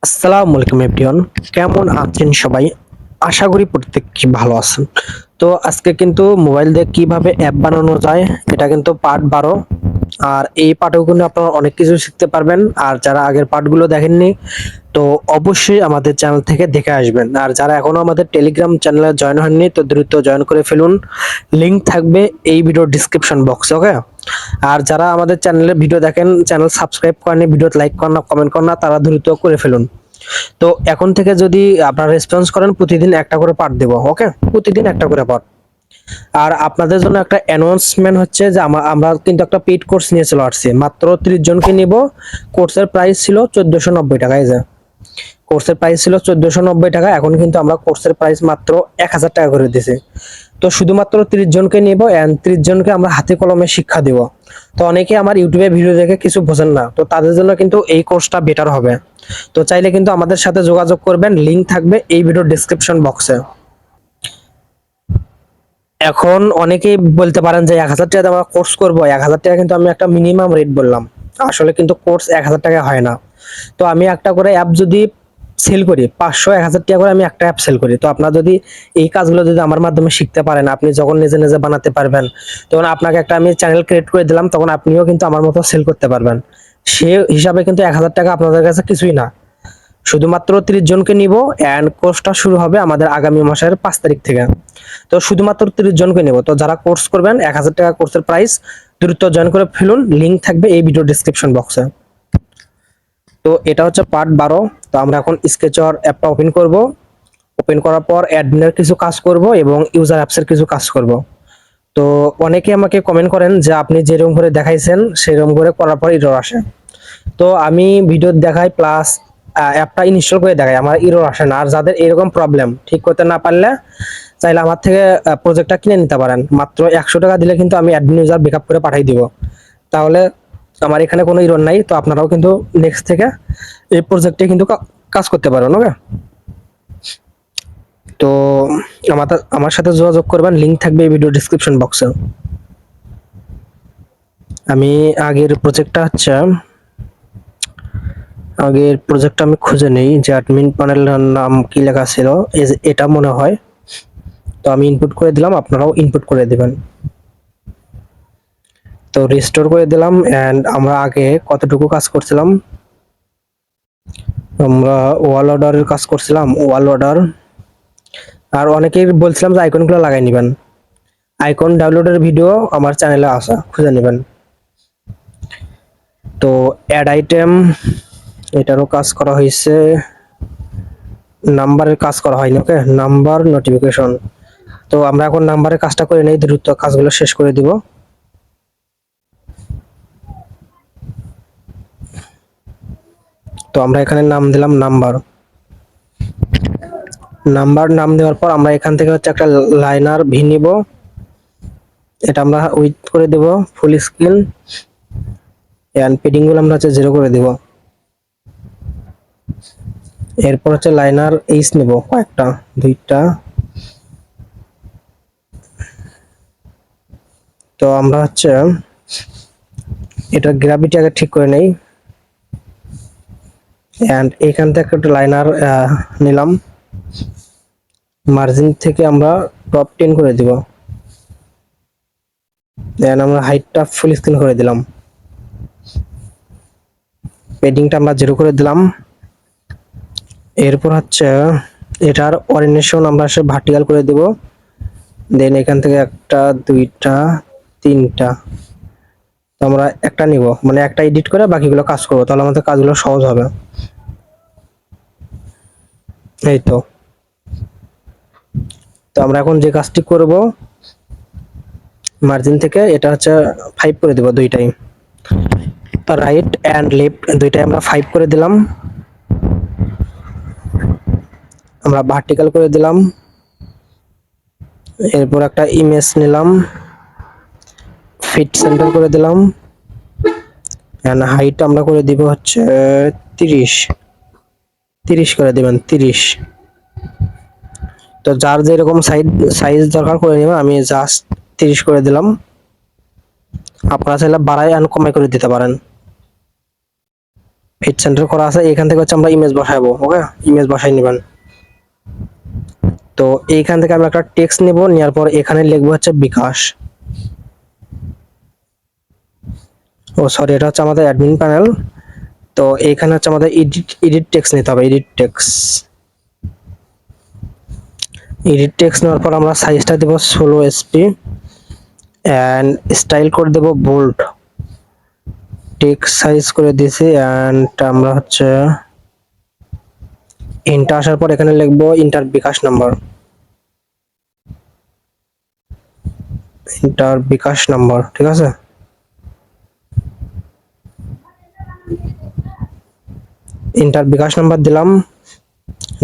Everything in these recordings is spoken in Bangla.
আসসালামু আলাইকুম এভরিওয়ান, কেমন আছেন সবাই? আশা করি প্রত্যেকে ভালো আছেন। তো আজকে কিন্তু মোবাইল দিয়ে কিভাবে অ্যাপ বানানো যায় এটা কিন্তু পার্ট 12। আর এই পার্টেও কিন্তু আপনারা অনেক কিছু শিখতে পারবেন। আর যারা আগের পার্টগুলো দেখেননি তো অবশ্যই আমাদের চ্যানেল থেকে দেখে আসবেন। আর যারা এখনো আমাদের টেলিগ্রাম চ্যানেলে জয়েন হননি তো দ্রুত জয়েন করে ফেলুন, লিংক থাকবে এই ভিডিওর ডিসক্রিপশন বক্সে। ওকে, আর যারা আমাদের চ্যানেলে ভিডিও দেখেন, চ্যানেল সাবস্ক্রাইব করেননি, ভিডিও লাইক করেন না, কমেন্ট করেন না, তারা দ্রুত করে ফেলুন। তো এখন থেকে যদি আপনারা রেসপন্স করেন প্রতিদিন একটা করে পার্ট দেব। ওকে, প্রতিদিন একটা করে পার্ট। আর আপনাদের জন্য একটা অ্যানাউন্সমেন্ট হচ্ছে যে আমরা কিন্তু একটা পেইড কোর্স নিয়ে চলে আসছি, মাত্র 30 জনকে নিব। কোর্সের প্রাইস ছিল 1490 টাকা। এই যে কোর্সের প্রাইস ছিল 1490 টাকা, এখন কিন্তু আমরা কোর্সের প্রাইস মাত্র 1000 টাকা করে দিয়েছি। তো শুধুমাত্র 30 জনকে নিব এন্ড 30 জনকে আমরা হাতে কলমে শিক্ষা দিব। তো অনেকে আমার ইউটিউবে ভিডিও দেখে কিছু বোঝেন না, তো তাদের জন্য কিন্তু এই কোর্সটা বেটার হবে। তো চাইলে কিন্তু আমাদের সাথে যোগাযোগ করবেন, লিংক থাকবে এই ভিডিওর ডেসক্রিপশন বক্সে। এখন অনেকেই বলতে পারেন যে 1000 টাকা আমরা কোর্স করব, 1000 টাকা কিন্তু আমি একটা মিনিমাম রেট বললাম। আসলে কিন্তু কোর্স 1000 টাকা হয় না। তো আমি একটা করে অ্যাপ যদি সেল করি 500 1000 টাকা করে, আমি একটা অ্যাপ সেল করি। তো আপনার যদি এই কাজগুলো যদি আমার মাধ্যমে শিখতে পারেন, আপনি যখন নিজে নিজে বানাতে পারবেন, তখন আপনাকে একটা আমি চ্যানেল ক্রিয়েট করে দিলাম, তখন আপনিও কিন্তু আমার মতো সেল করতে পারবেন। সে হিসাবে কিন্তু 1000 টাকা আপনাদের কাছে কিছুই না। শুধুমাত্র 30 জনকে নিব এন্ড কোর্সটা শুরু হবে আমাদের আগামী মাসের 5 তারিখ থেকে। তো শুধুমাত্র 30 জনকে নেব। তো যারা কোর্স করবেন 1000 টাকা কোর্সের প্রাইস, দ্রুত জয়েন করে ফেলুন, লিংক থাকবে এই ভিডিও ডেসক্রিপশন বক্সে। তো এটা হচ্ছে পার্ট 12। তো আমরা এখন স্কেচর অ্যাপটা ওপেন করব। ওপেন করার পর অ্যাডমিনের কিছু কাজ করব এবং ইউজার অ্যাপসের কিছু কাজ করব। তো অনেকে আমাকে কমেন্ট করেন যে আপনি যেরকম করে দেখাইছেন সেরকম করে করার পর এরর আসে। তো আমি ভিডিও দেখাই প্লাস অ্যাপটা ইনস্টল করে দেখাই, আমার এরর আসে না। আর যাদের এরকম প্রবলেম ঠিক করতে না পারলে চাইলে আমার থেকে প্রজেক্টটা কিনে নিতে পারেন। মাত্র 100 টাকা দিলে কিন্তু আমি অ্যাডমিন ইউজার ব্যাকআপ করে পাঠিয়ে দিব। তাহলে আমার এখানে কোনো এরর নাই। তো আপনারাও কিন্তু নেক্সট থেকে এই প্রজেক্টে কিন্তু কাজ করতে পারেন। ওকে, তো আমার সাথে যোগাযোগ করবেন, লিংক থাকবে এই ভিডিও ডেসক্রিপশন বক্সে। আমি আগের প্রজেক্টটা আমি খুঁজে নেই যে অ্যাডমিন প্যানেলের নাম কি লেখা ছিল, এটা মনে হয়। তো আমি ইনপুট করে দিলাম, আপনারাও ইনপুট করে দিবেন। তো রিস্টোর করে দিলাম এন্ড আমরা আগে কতটুকু কাজ করছিলাম, আমরা ওয়াল অর্ডারের কাজ করছিলাম, ওয়াল অর্ডার। আর অনেকেই বলছিলাম যে আইকনগুলো লাগাই নেবেন। আইকন ডাউনলোডের ভিডিও আমার চ্যানেলে আছে, খুঁজে নেবেন। তো অ্যাড আইটেম, এটারও কাজ করা হয়েছে, নাম্বারের কাজ করা হয়নি। ওকে, নাম্বার নোটিফিকেশন। তো আমরা এখন নাম্বারের কাজটা করে নেই, দ্রুত কাজগুলো শেষ করে দিব। তো আমরা এখানে নাম দিলাম নাম্বার। নাম দেওয়ার পর আমরা এখান থেকে হচ্ছে একটা লাইনার ভি নিব, এটা আমরা উইথ করে দেব ফুল স্ক্রিন এন্ড পেডিং গুলো আমরা হচ্ছে 0 করে দেব। এরপর হচ্ছে লাইনার এইচ নেব কয়েকটা, 2টা। তো আমরা হচ্ছে এটা গ্র্যাভিটি আগে ঠিক করে নেই এন্ড এখান থেকে একটা লাইনার নিলাম, মার্জিন থেকে আমরা টপ 10 করে দিব। দেন আমরা হাইটটা ফুল স্ক্রিন করে দিলাম, পেডিংটা আমরা 0 করে দিলাম। এরপর হচ্ছে এটার অরিয়েন্টেশন আমরা ভার্টিক্যাল করে দিব। দেন এখান থেকে 1 2 3টা, তো আমরা একটা নিব, মানে একটা এডিট করে বাকিগুলো কাজ করব, তাহলে আমাদের কাজগুলো সহজ হবে। এই তো তো আমরা এখন যে কাজটি করব, মার্জিন থেকে এটা হচ্ছে 5 করে দেব, দুইটাই রাইট এন্ড লেফট দুইটাই আমরা 5 করে দিলাম। আমরা ভার্টিক্যাল করে দিলাম। এরপর একটা ইমেজ নিলাম, ফিট সেন্টার করে দিলাম এন্ড হাইট আমরা করে দিব হচ্ছে 30 30 করে দিবেন, 30। তো যার যেরকম সাইজ দরকার করে নেবেন, আমি জাস্ট 30 করে দিলাম। আপনারা চাইলে বাড়াই আর কমাই করে দিতে পারেন। ফিট সেন্টার করা আছে, এখান থেকে হচ্ছে আমরা ইমেজ বসাবো। ওকে, ইমেজ বসাই নেবেন। তো এইখান থেকে আমি একটা টেক্সট নেব, নেওয়ার পর এখানে লিখবো হচ্ছে বিকাশ। ও সরি, এটা হচ্ছে আমাদের অ্যাডমিন প্যানেল। তো এইখানে হচ্ছে আমাদের এডিট টেক্সট নিতে হবে, এডিট টেক্সট নেওয়ার পর আমরা সাইজটা দেব 16 SP এন্ড স্টাইল করে দেব বোল্ড। টেক্সট সাইজ করে দিয়েছি এন্ড আমরা হচ্ছে ইন্টার আসার পর এখানে লিখবো ইন্টার বিকাশ নাম্বার, ঠিক আছে। ইন্টার বিকাশ নাম্বার দিলাম,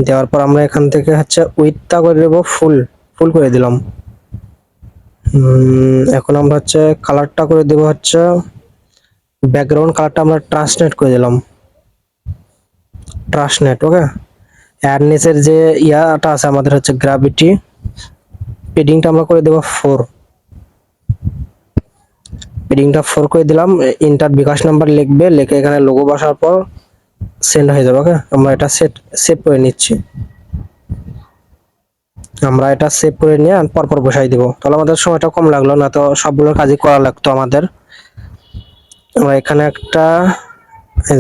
দেওয়ার পর আমরা এখান থেকে হচ্ছে উইথটা করে দেবো ফুল, করে দিলাম। এখন আমরা হচ্ছে কালারটা করে দেবো হচ্ছে ব্যাকগ্রাউন্ড কালারটা আমরা ট্রান্সলেট করে দিলাম, ওকে। আর নিচের যে ইয়াটা আছে আমাদের হচ্ছে গ্র্যাভিটি, পেডিংটা আমরা করে দেবো 4, পেডিংটা 4 করে দিলাম। ইন্টার বিকাশ নাম্বার লিখবে, লিখে এখানে লোগো বসার পর সেন্ড হয়ে যাবে। ওকে, আমরা এটা সেভ করে নিচ্ছি। আমরা এটা সেভ করে নিয়ে পরপর বসাই দিব, তাহলে আমাদের সময়টা কম লাগলো, না তো সবগুলোর কাজই করা লাগতো আমাদের। আমরা এখানে একটা এই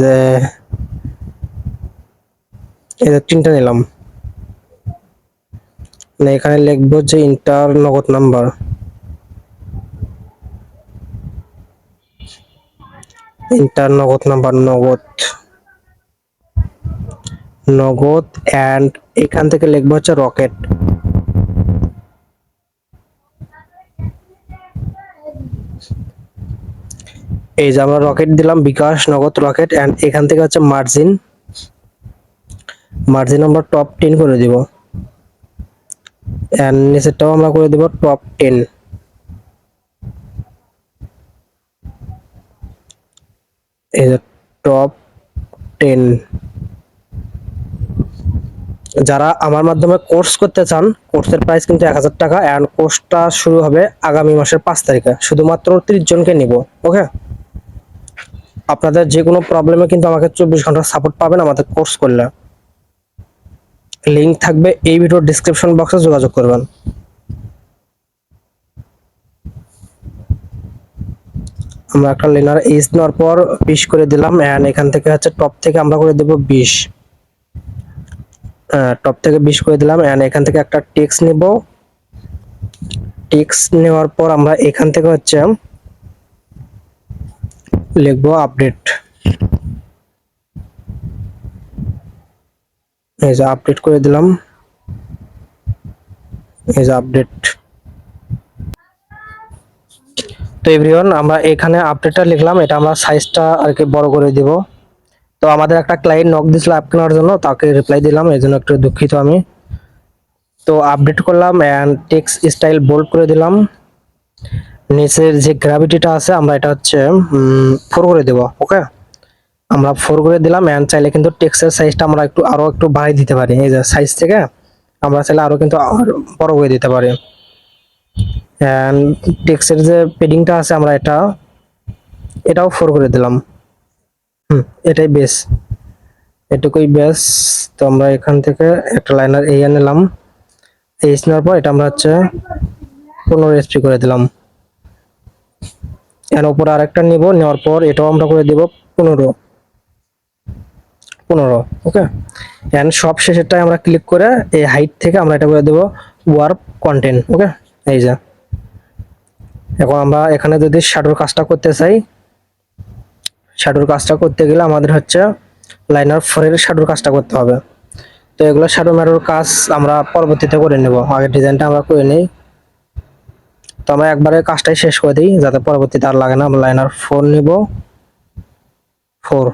যে তিনটা নিলাম, এখানে লিখবো যে ইন্টার নগদ নাম্বার, নগদ এন্ড এখান থেকে লিখবো হচ্ছে রকেট। এই যে আমরা রকেট দিলাম, বিকাশ নগদ রকেট এন্ড এখান থেকে হচ্ছে মার্জিন আমরা টপ 10 করে দিব এন্ড নিচেরটাও আমরা করে দিব টপ 10। এই যে টপ 10। যারা আমার মাধ্যমে কোর্স করতে চান, কোর্সের প্রাইস কিন্তু 1000 টাকা এন্ড কোর্সটা শুরু হবে আগামী মাসের 5 তারিখে, শুধুমাত্র 30 জনকে নিব। ওকে, আপনাদের যে কোনো প্রবলেমে কিন্তু আমাকে 24 ঘন্টা সাপোর্ট পাবেন আমাদের কোর্স করলে। লিংক থাকবে এই ভিডিওর ডেসক্রিপশন বক্সে, যোগাযোগ করবেন। আমরা একটা লাইনার এজ নেওয়ার পর 20 করে দিলাম এন্ড এখান থেকে হচ্ছে টপ থেকে আমরা করে দেব 20, টপ থেকে 20 করে দিলাম এন্ড এখান থেকে একটা টেক্সট নেব। টেক্সট নেওয়ার পর আমরা এখান থেকে হচ্ছে লিখবো আপডেট। এই যে আপডেট করে দিলাম, এই যে আপডেট। তো এভরিওয়ান, আমরা এখানে আপডেটটা লিখলাম, এটা আমরা সাইজটা আর কি বড় করে দিব। তো আমাদের একটা ক্লায়েন্ট নক দিছিল অ্যাপ কেনার জন্য, তাকে রিপ্লাই দিলাম, এই জন্য একটু দুঃখিত আমি। তো আপডেট করলাম এন্ড টেক্সট স্টাইল বোল্ড করে দিলাম। নিচের যে গ্র্যাভিটিটা আছে আমরা এটা হচ্ছে 4 করে দেব। ওকে, আমরা 4 করে দিলাম এন্ড চাইলে কিন্তু টেক্সটের সাইজটা আমরা আরো একটু বাড়াই দিতে পারি। এই যে সাইজ থেকে আমরা চাইলে আরো কিন্তু বড় করে দিতে পারি। এন্ড টেক্সটের যে পেডিংটা আছে আমরা এটাও 4 করে দিলাম। এটাই বেস, এটুকুই বেস। তো আমরা এখান থেকে একটা লাইনার এই নিলাম, এই নেওয়ার পর এটা আমরা হচ্ছে 15 SP করে দিলাম। এর উপর আরেকটা নিব, নেওয়ার পর এটাও আমরা করে দিব 15। ওকে, এন্ড সব শেষেরটাই আমরা ক্লিক করে এই হাইট থেকে আমরা এটা করে দেব ওয়ার্প কন্টেন্ট। ওকে, এই যে এখন আমরা এখানে যদি শ্যাডোর কাজটা করতে চাই, শ্যাডোর কাজটা করতে গেলে আমাদের হচ্ছে লাইনার 4 এর শ্যাডোর কাজটা করতে হবে। তো এগুলো শ্যাডো ম্যাডোর কাজ আমরা পরবর্তীতে করে নেব, আগে ডিজাইনটা আমরা করে নিই। তো আমরা একবারে কাজটাই শেষ করে দিই যাতে পরবর্তীতে আর লাগে না। আমরা লাইনার 4 নিব, 4।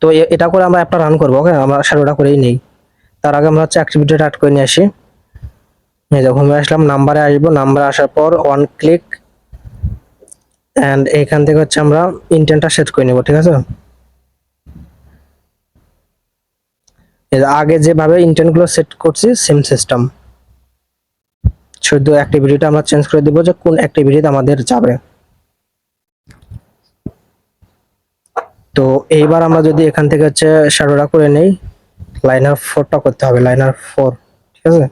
তো এটা করে আমরা অ্যাপটা রান করবো। ওকে, আমরা শ্যাডোটা করেই নেই, তার আগে আমরা হচ্ছে অ্যাক্টিভিটিটা অ্যাড করে নিয়ে আসি। এই যে হোমে আসলাম, নাম্বারে আসবো, নাম্বারে আসার পর ওয়ান ক্লিক এন্ড এখান থেকে হচ্ছে আমরা ইন্টেন্টটা সেট করে নেব। ঠিক আছে, আগে যেভাবে ইন্টেন্ট গুলো সেট করছি সেম সিস্টেম, শুধু অ্যাক্টিভিটিটা আমরা চেঞ্জ করে দিব যে কোন অ্যাক্টিভিটিতে আমাদের যাবে। তো এইবার আমরা যদি এখান থেকে হচ্ছে শ্যাডোটা করে নেই, লাইনার 4টা করতে হবে, লাইনার 4, ঠিক আছে।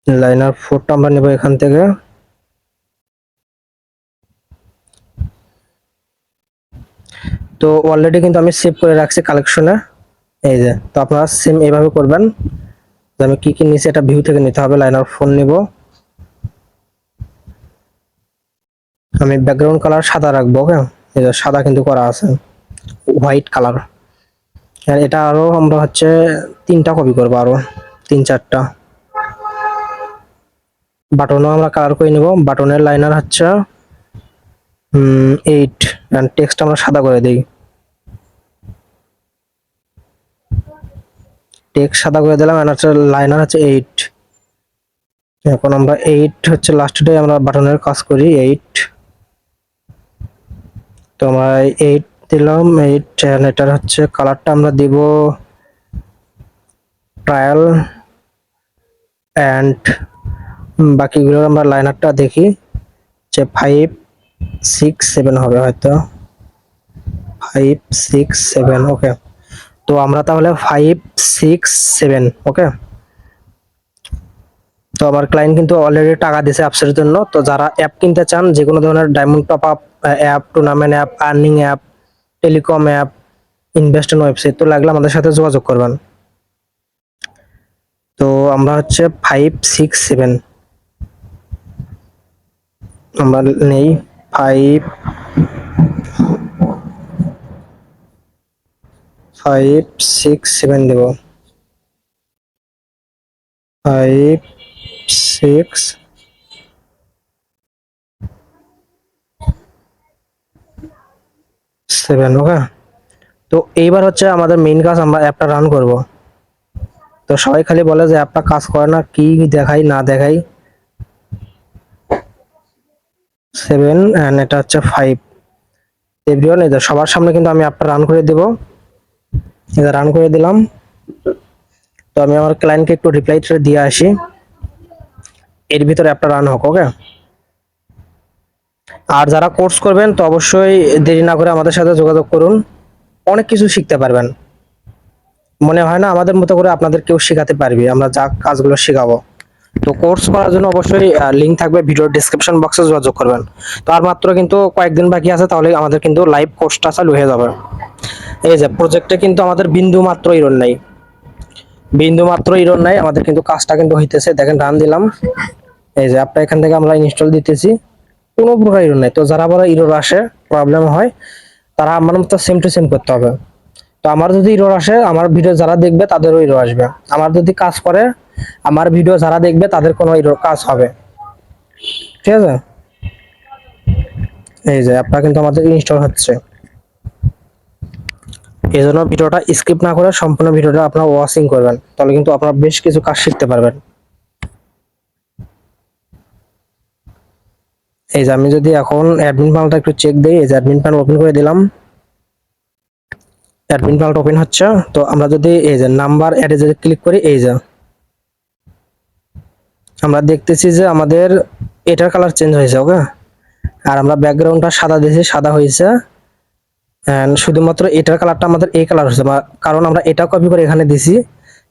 লাইনার 4টা আমরা নেব এখান থেকে। তো অলরেডি কিন্তু আমি সেভ করে রাখছি কালেকশনে, এই যে। তো আপনারা সেম এইভাবে করবেন। যে আমি কি কি নিচে এটা ভিউ থেকে নিতে হবে, লাইনার 4 নিব। আমি ব্যাকগ্রাউন্ড কালার সাদা রাখবো, ওকে। এই যে সাদা কিন্তু করা আছে, হোয়াইট কালার। আর এটা আরো আমরা হচ্ছে 3টা কপি করবো, আরো 3-4টা। বাটনও আমরা কালার করে নিব। বাটনের লাইনার হচ্ছে 8, এন্ড টেক্সট আমরা সাদা করে দিই। টেক্সট সাদা করে দিলাম, এন্ড হচ্ছে লাইনার হচ্ছে 8। এখন আমরা 8 হচ্ছে লাস্টে আমরা বাটনের কাজ করি, 8। তো আমরা 8 দিলাম, 8। এটার হচ্ছে কালারটা আমরা দিব ট্রায়াল, এন্ড বাকিগুলো আমরা লাইনারটা দেখি যে 5, 6, 7 হবে হয়তো, 5, 6, 7, ওকে। তো আমরা তাহলে 5, 6, 7, ওকে। তো আমার ক্লায়েন্ট কিন্তু অলরেডি টাকা দিয়েছে অ্যাপসের জন্য। তো যারা অ্যাপ কিনতে চান, যে কোনো ধরনের diamond top up app, tournament app, earning app, telecom app, investment website, তো লাগলে আমাদের সাথে যোগাযোগ করবেন। তো আমরা হচ্ছে 5, 6, 7 আমরা নেই, 5, 5, 6, 7 দেব, 5, 6, 7, ওকে। তো এইবার হচ্ছে আমাদের মেইন কাজ, আমরা অ্যাপটা রান করব। তো সবাই খালি বলে যে অ্যাপটা কাজ করে না, কি দেখাই না দেখাই। 7 এন্ড এটা হচ্ছে 5। এভরিওয়ান, এই যে সবার সামনে কিন্তু আমি অ্যাপটা রান করে দেব। এটা রান করে দিলাম। তো আমি আমার ক্লায়েন্টকে একটু রিপ্লাইটা দিয়ে আসি, এর ভিতরে অ্যাপটা রান হোক, ওকে। আর যারা কোর্স করবেন, তো অবশ্যই দেরি না করে আমাদের সাথে যোগাযোগ করুন। অনেক কিছু শিখতে পারবেন। মনে হয় না আমাদের মতো করে আপনাদের কেউ শেখাতে পারবে, আমরা যা কাজগুলো শেখাবো। তো কোর্স করার জন্য অবশ্যই লিংক থাকবে ভিডিওর ডেসক্রিপশন বক্সে, যোগাযোগ করবেন। তো আর মাত্র কিন্তু কয়েকদিন বাকি আছে, তাহলে আমাদের কিন্তু লাইভ কোর্সটা চালু হয়ে যাবে। এই যে প্রজেক্টে কিন্তু আমাদের বিন্দু মাত্র ইরর নাই, বিন্দু মাত্র ইরর নাই, আমাদের কিন্তু কাজটা কিন্তু হইতেছে। দেখেন রান দিলাম, এই যে আপনার এখান থেকে আমরা ইনস্টল দিতেছি, কোনো প্রকার ইরর নাই। তো যারা বড় ইরর আসে, প্রবলেম হয়, তারা আমার মতো সেম টু সেম করতে হবে। তো আমার যদি ইরর আসে, আমার ভিডিও যারা দেখবে তাদেরও ইরর আসবে। আমার যদি কাজ করে, আমার ভিডিও যারা দেখবে তাদের কোনো ইরর কাজ হবে, ঠিক আছে। এই যে আপনার কিন্তু আমাদের ইনস্টল হচ্ছে, এই জন্য ভিডিওটা স্কিপ না করে সম্পূর্ণ ভিডিওটা আপনারা ওয়াচিং করবেন, তাহলে কিন্তু আপনারা বেশ কিছু কাজ শিখতে পারবেন। এই যে আমি যদি এখন অ্যাডমিন প্যানেলটা একটু চেক দিই, এই যে অ্যাডমিন প্যানেল ওপেন করে দিলাম, অ্যাডমিন প্যানেলটা ওপেন হচ্ছে। তো আমরা যদি এই যে নাম্বার অ্যাডে যদি ক্লিক করি, এই যে আমরা দেখতেছি যে আমাদের এটার কালার চেঞ্জ হয়েছে, ওকে। আর আমরা ব্যাকগ্রাউন্ডটা সাদা দিয়েছি, সাদা হয়েছে। এন্ড শুধুমাত্র এটার কালারটা আমাদের এই কালার হচ্ছে, কারণ আমরা এটা কপি করে এখানে দিছি।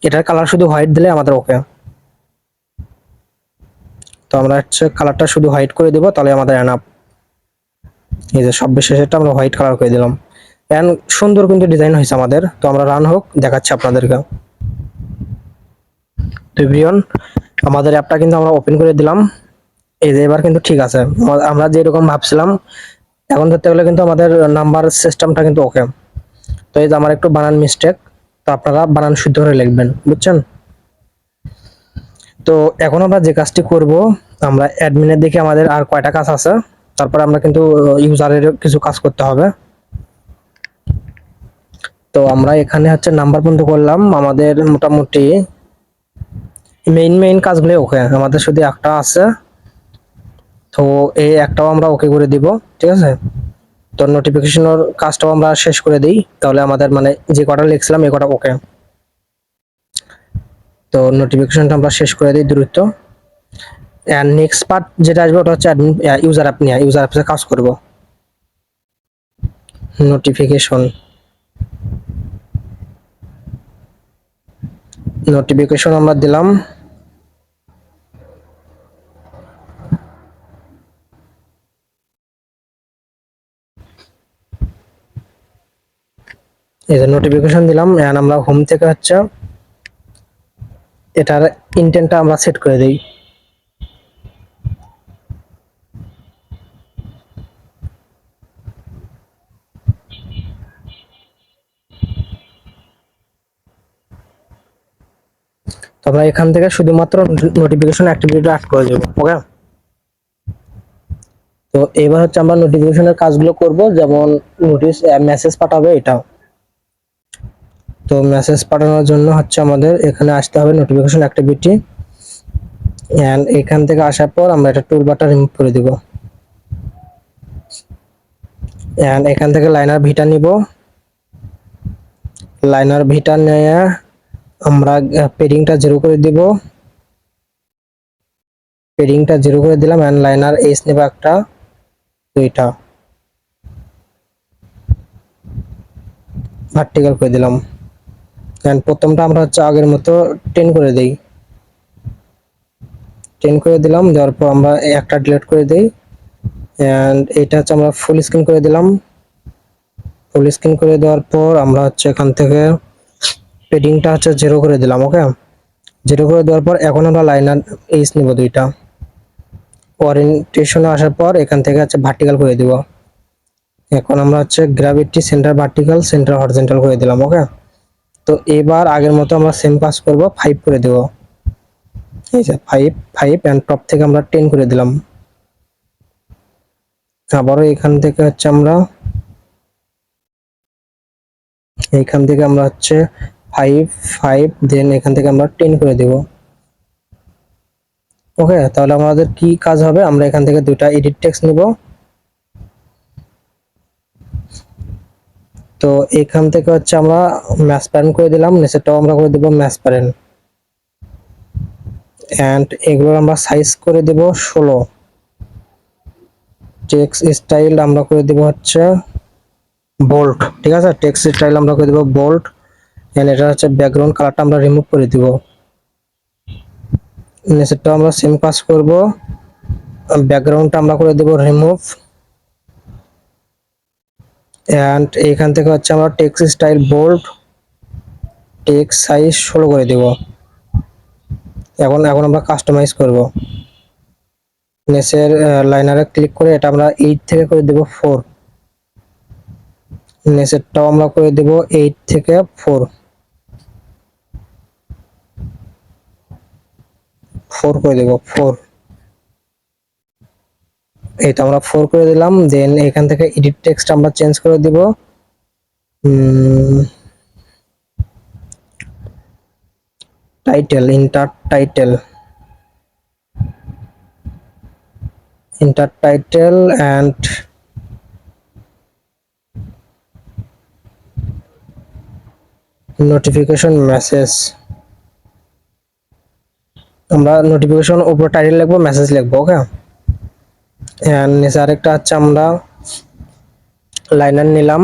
এটার কালার শুধু হোয়াইট দিলে আমাদের ওকে। তো আমরা হচ্ছে কালারটা শুধু হোয়াইট করে দেব, তাহলে আমাদের এনাফ। এই যে সব শেষেরটা আমরা হোয়াইট কালার করে দিলাম, এন্ড সুন্দর কিন্তু ডিজাইন হয়েছে আমাদের। তো আমরা রান হোক দেখাচ্ছি আপনাদেরকে। তো এভরিওয়ান, আমাদের অ্যাপটা কিন্তু আমরা ওপেন করে দিলাম। এই যে এবার কিন্তু ঠিক আছে, আমরা যেরকম ভাবছিলাম এখন ধরতে গেলে কিন্তু আমাদের নাম্বার সিস্টেমটা কিন্তু ওকে। তো এই যে আমার একটু বানান মিস্টেক, তো আপনারা বানান শুদ্ধ করে লিখবেন, বুঝছেন। তো এখন আমরা যে কাজটি করব, আমরা অ্যাডমিনের দেখে আমাদের আর কয়টা কাজ আছে, তারপরে আমরা কিন্তু ইউজারের কিছু কাজ করতে হবে। তো আমরা এখানে হচ্ছে নাম্বার পর্যন্ত করলাম, আমাদের মোটামুটি মেইন কাজগুলো ওকে, আমাদের শুধু একটা আছে। তো এই একটাও আমরা ওকে করে দিব, ঠিক আছে। তো নোটিফিকেশনের কাজটাও আমরা শেষ করে দিই, তাহলে আমাদের মানে যে কটা লিখছিলাম এই কটা ওকে। তো নোটিফিকেশনটা আমরা শেষ করে দিই দ্রুত। এন্ড নেক্সট পার্ট যেটা আসবে ওটা হচ্ছে ইউজার অ্যাপ নিয়ে, ইউজার অ্যাপে কাজ করব। নোটিফিকেশন আমরা দিলাম। এই যে নোটিফিকেশন দিলাম, এন্ড আমরা হোম থেকে হচ্ছে এটার ইন্টেন্টটা আমরা সেট করে দিই। তো আমরা এখান থেকে শুধুমাত্র নোটিফিকেশন অ্যাক্টিভিটিটা অ্যাড করে দেবো। ওকে, তো এবার হচ্ছে আমরা নোটিফিকেশনের কাজগুলো করব, যেমন নোটিশ মেসেজ পাঠাবে এটাও। তো মেসেজ পাঠানোর জন্য হচ্ছে আমাদের এখানে আসতে হবে নোটিফিকেশন অ্যাক্টিভিটি, এন্ড এখান থেকে আসার পর আমরা এটা টুলবারটা রিমুভ করে দিব, এন্ড এখান থেকে লাইনার ভিটা নিব। লাইনার ভিটা নিয়ে আমরা পেডিংটা 0 করে দিব, পেডিংটা 0 করে দিলাম, এন্ড লাইনার এস নেব একটা, দুইটা ভার্টিক্যাল করে দিলাম, এন্ড প্রথমটা আমরা হচ্ছে আগের মতো 10 করে দেই, 10 করে দিলাম। দেওয়ার পর আমরা একটা ডিলিট করে দেই, এন্ড এটা হচ্ছে আমরা ফুল স্ক্রিন করে দিলাম। ফুল স্ক্রিন করে দেওয়ার পর আমরা হচ্ছে এখান থেকে পেডিংটা হচ্ছে 0 করে দিলাম। ওকে, 0 করে দেওয়ার পর এখন আমরা লাইনার এইচ নিব দুইটা। ওরিয়েন্টেশনে আসার পর এখান থেকে হচ্ছে ভার্টিক্যাল করে দিব। এখন আমরা হচ্ছে gravity centre vertical, centre horizontal করে দিলাম। ওকে, তো এবার আগের মতো আমরা সেম কাজ করব, 5 করে দেব। এই যে 5 এন্ড টপ থেকে আমরা 10 করে দিলাম। আবারও এখান থেকে হচ্ছে আমরা হচ্ছে 5 দেন এখান থেকে আমরা 10 করে দেব। ওকে, তাহলে আমাদের কি কাজ হবে, আমরা এখান থেকে দুইটা এডিট টেক্সট নিব। তো এখান থেকে হচ্ছে আমরা ম্যাচ প্যারেন্ট করে দিলাম, নিচেরটাও আমরা করে দেব ম্যাচ প্যারেন্ট, এন্ড এগুলো আমরা সাইজ করে দেব 16। টেক্সট স্টাইল আমরা করে দেব হচ্ছে বোল্ড, ঠিক আছে, টেক্সট স্টাইল আমরা করে দেব বোল্ড, এন্ড এটা হচ্ছে ব্যাকগ্রাউন্ড কালারটা আমরা রিমুভ করে দিব। নিচেরটা আমরা সেম কাজ করব, ব্যাকগ্রাউন্ডটা আমরা করে দেব রিমুভ, এন্ড এখান থেকে হচ্ছে আমরা text style bold, text size 16 করে দেব। এখন আমরা কাস্টমাইজ করব। নিচের লাইনারে ক্লিক করে এটা আমরা 8 থেকে করে দেব 4, নিচেরটাও আমরা করে দেব 8 থেকে 4 করে দেব 4। এটা আমরা 4 করে দিলাম। দেন এখান থেকে এডিট টেক্সট আমরা চেঞ্জ করে দিব, title, enter title and notification message. আমরা নোটিফিকেশন উপর টাইটেল লিখবো, মেসেজ লিখবো। ওকে, এন্ড নিচে আরেকটা হচ্ছে আমরা লাইনার নিলাম,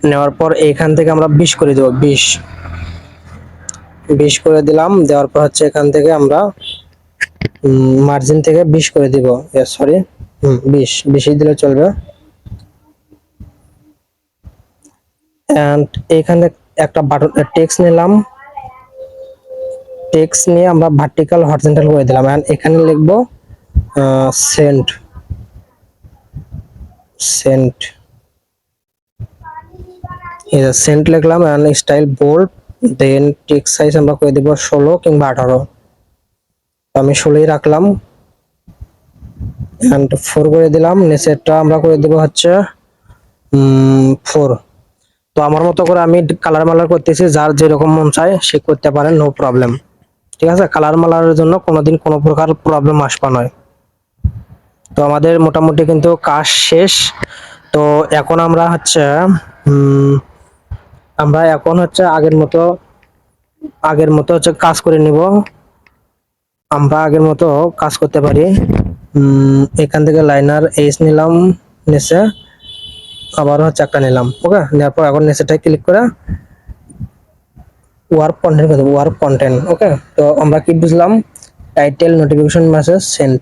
নেওয়ার পর এখান থেকে আমরা 20 করে দেব, 20 করে দিলাম। দেওয়ার পর হচ্ছে এখান থেকে আমরা মার্জিন থেকে 20 করে দিব, সরি 20 দিলে চলবে। এন্ড এখানে একটা বাটন টেক্সট নিলাম, টেক্সট নিয়ে আমরা ভার্টিক্যাল হরিজন্টাল করে দিলাম, এন্ড এখানে লিখবো সেন্ট, এই যে সেন্ট লিখলাম, and style bold, then text size আমরা করে দিব 16 কিংবা 18। আমি 16ই রাখলাম, এন্ড 4 করে দিলাম। নিচেরটা আমরা করে দিব হচ্ছে 4। তো আমার মতো করে আমি কালার মালার করতেছি, যার যেরকম মন চায় সে করতে পারেন, নো প্রবলেম। ঠিক আছে, কালার মালারের জন্য কোনোদিন কোনো প্রকার প্রবলেম আসবে নয়। তো আমাদের মোটামুটি কিন্তু কাজ শেষ। তো এখন আমরা হচ্ছে আগের মতো হচ্ছে কাজ করে নিব। আমরা আগের মতো কাজ করতে পারি। এখান থেকে লাইনার এইচ নিলাম নিচে, আবার হচ্ছে একটা নিলাম। ওকে, নেওয়ার পর এখন নিচেটাই ক্লিক করে ওয়ার্ক কন্টেন্ট করে দেবো, ওয়ার্ক কন্টেন্ট। ওকে, তো আমরা কি বুঝলাম, টাইটেল, নোটিফিকেশন, মেসেজ, সেন্ড।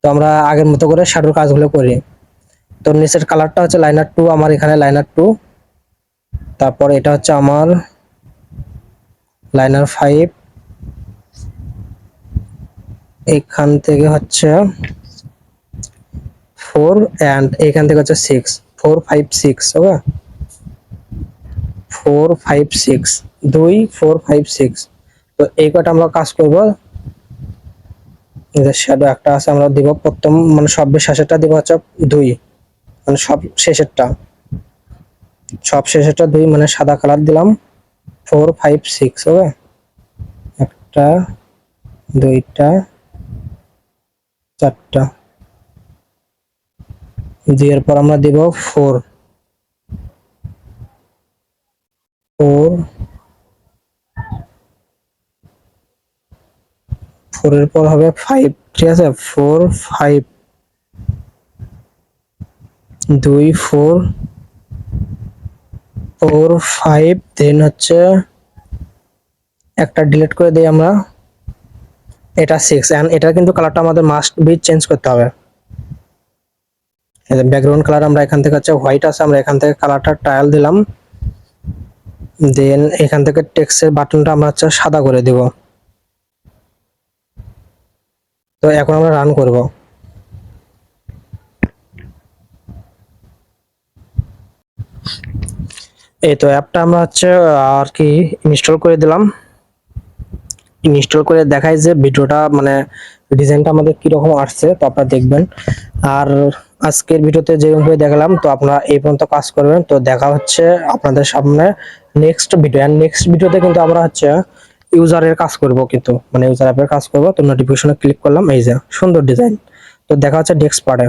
তো আমরা আগের মতো করে শ্যাডোর কাজগুলো করি। তো নিচের কালারটা হচ্ছে লাইনার 2, আমার এখানে লাইনার 2। তারপর এটা হচ্ছে আমার লাইনার 5, এখান থেকে হচ্ছে 4, অ্যান্ড এখান থেকে হচ্ছে 6, 4 5 6। ওকে, 4 5 6, 2 4 5 6। তো এই কটা আমরা কাজ করব। যে শ্যাডো একটা আছে আমরা দিব প্রথম, মানে সব শেষেরটা দিব হচ্ছে 2, মানে সব শেষেরটা, সব শেষেরটা 2, মানে সাদা কালার দিলাম 4 5 6। ওকে, একটা, দুইটা, চারটা, দেওয়ার পর আমরা দিব 4, 4 এর পর হবে 5। ঠিক আছে, 4 5, 2 4 4 5, দেন হচ্ছে একটা ডিলিট করে দিই আমরা, এটা 6। এন্ড এটা কিন্তু কালারটা আমাদের মাস্ট বি চেঞ্জ করতে হবে। এই যে ব্যাকগ্রাউন্ড কালার আমরা এখান থেকে হচ্ছে হোয়াইট আছে, আমরা এখান থেকে কালারটা ট্রায়াল দিলাম। দেন এখান থেকে টেক্সটের বাটনটা আমরা হচ্ছে সাদা করে দিব। তো এখন আমরা রান করব। এই তো অ্যাপটা আমরা হচ্ছে আর কি ইনস্টল করে দিলাম। ইনস্টল করে দেখাই যে ভিডিওটা, মানে ডিজাইনটা আমাদের কিরকম আসছে, তো আপনারা দেখবেন। আর আজকের ভিডিওতে যেভাবে দেখালাম, তো আপনারা এই পর্যন্ত কাজ করবেন। তো দেখা হচ্ছে আপনাদের সামনে নেক্সট ভিডিও। আর নেক্সট ভিডিওতে কিন্তু আমরা হচ্ছে ইউজারের কাজ করব, কিন্তু মানে ইউজার অ্যাপের কাজ করব। তো নোটিফিকেশনে ক্লিক করলাম, এই যে সুন্দর ডিজাইন। তো দেখা হচ্ছে নেক্সট পার্টে।